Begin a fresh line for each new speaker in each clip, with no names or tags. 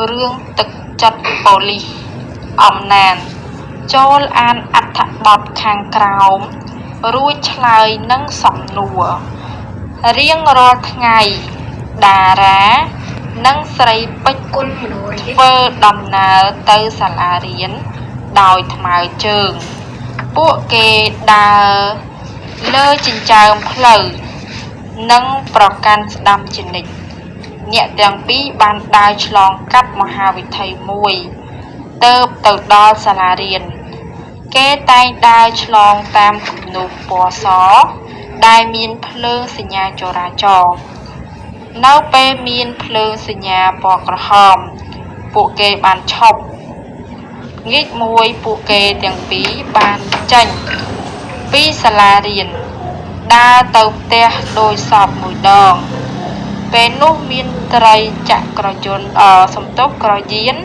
រឿងទឹកចិត្តប៉ូលីសអំណានចូលអានអត្ថបទខាងក្រោមរួចឆ្លើយនឹងសំណួររៀងរាល់ថ្ងៃតារានិងស្រីពេជ្រគុណមនោធ្វើដំណើរទៅសាលារៀនដោយថ្មើរជើងពួកគេដើរលើចិញ្ចើមផ្លូវនិងប្រកាន់ស្ដាំជានិច្ចអ្នកទាំងពីរបានដើរឆ្លងកាត់មហាវិថីមួយទើបទៅដល់សាលារៀនគេតែងដើរឆ្លងតាមគំនូរពណ៌សដែលមានភ្លើងសញ្ញាចរាចរណ៍នៅពេលមានភ្លើងសញ្ញាពណ៌ក្រហមពួកគេបានឈប់ងៀកមួយពួកគេទាំងពីរបានចេញពីសាលារៀនដើរទៅផ្ទះដោយសពមួយដងពេលនោះមានត្រីចក្រយន្តសំទុកក្រយាន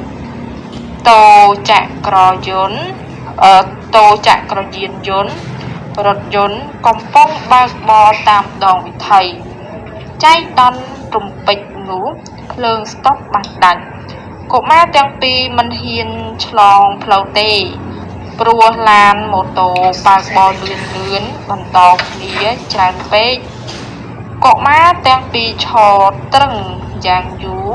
តូចក្រយានយន្តរថយន្តកំពុងបើកបរតាមដងវិថីចៃដន្យរំពេចនោះភ្លើងស្តុបបានដាច់កុមារទាំងពីរមិនហ៊ានឆ្លងផ្លូវទេព្រោះឡានម៉ូតូបើកបរលឿនបន្តគ្នាច្រើនពេកកុមារទាំងពីរឈរត្រឹងយ៉ាងយូរ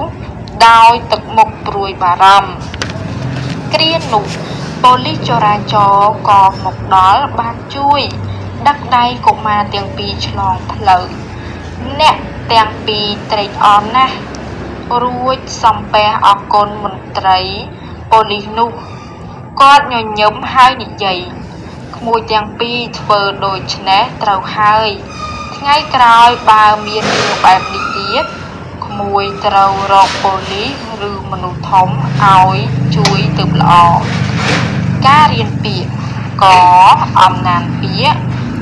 ដោយទឹកមុខព្រួយបារម្ភគ្រានោះប៉ូលីសចរាចរណ៍ក៏មកដល់បានជួយដឹកដៃកុមារទាំងពីរឆ្លងផ្លូវអ្នកទាំងពីរត្រេកអរណាស់រួចសំពះអរគុណមន្ត្រីប៉ូលីសនោះគាត់ញញឹមហើយនិយាយក្មួយទាំងពីរធ្វើដូច្នេះត្រូវហើយថ្ងៃក្រោយបើមានរឿងបែបនេះទៀតក្មួយត្រូវរកប៉ូលីសឬមនុស្សធំឲ្យជួយទើបល្អការរៀនពាក្យ កអំណានពាក្យ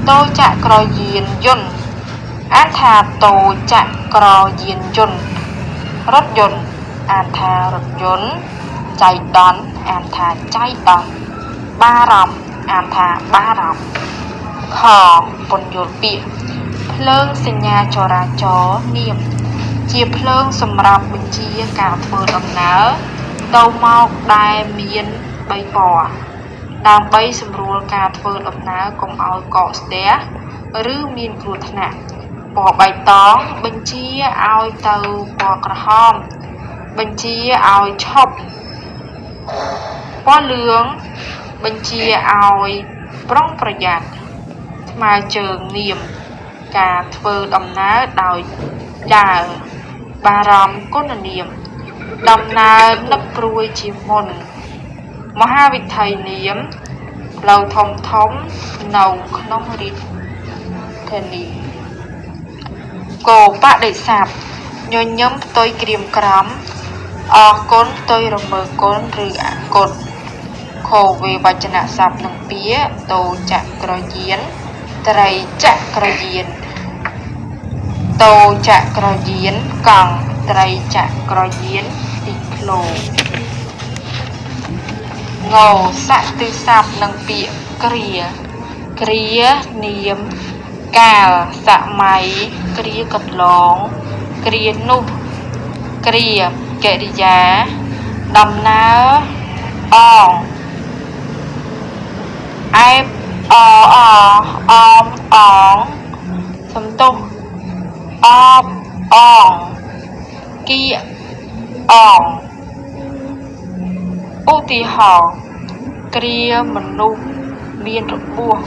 តូចក្រយានយន្តអានថាតូចក្រយានយន្តរថយន្តអានថារថយន្តចៃដន្យអានថាចៃដន្យបារម្ភអានថាបារម្ភខពន្យល់ពាក្យភ្លើងសញ្ញាចរាចរណ៍នាមជាភ្លើងសម្រាប់បញ្ជាការធ្វើដំណើរទៅមកដែលមាន3ពណ៌ដើម្បីសម្រួលការធ្វើដំណើរកុំឲ្យកកស្ទះឬមានគ្រោះថ្នាក់ពណ៌បៃតងបញ្ជាឲ្យទៅពណ៌ក្រហមបញ្ជាឲ្យឈប់ពណ៌លឿងបញ្ជាឲ្យប្រុងប្រយ័ត្នថ្មើរជើងនាមការធ្វើដំណើរដោយដើរបារម្ភគុណនាមដំណើរនឹកព្រួយជាមុនមហាវិថីនាមផ្លូវធំនៅក្នុងរាជធានីគោបដិស័ព្ទញញឹមផ្ទុយក្រៀមក្រំអរគុណផ្ទុយរមើគុណឬអគុណខោវេវចនៈស័ព្ទនឹងពាក្យតូចក្រយានត្រីចក្រយានតូចក្រយានកង់ត្រីចក្រយានទីក្លូងស័ក្តិស័ព្ទនឹងពាក្យគ្រានាមកាលសម័យគ្រាកន្លងគ្រានោះគ្រាកិរិយាដំណើរអងអែបអមសំទុះអបអងគៀអងឧទាហរណ៍គ្រាមនុស្សមានរបួស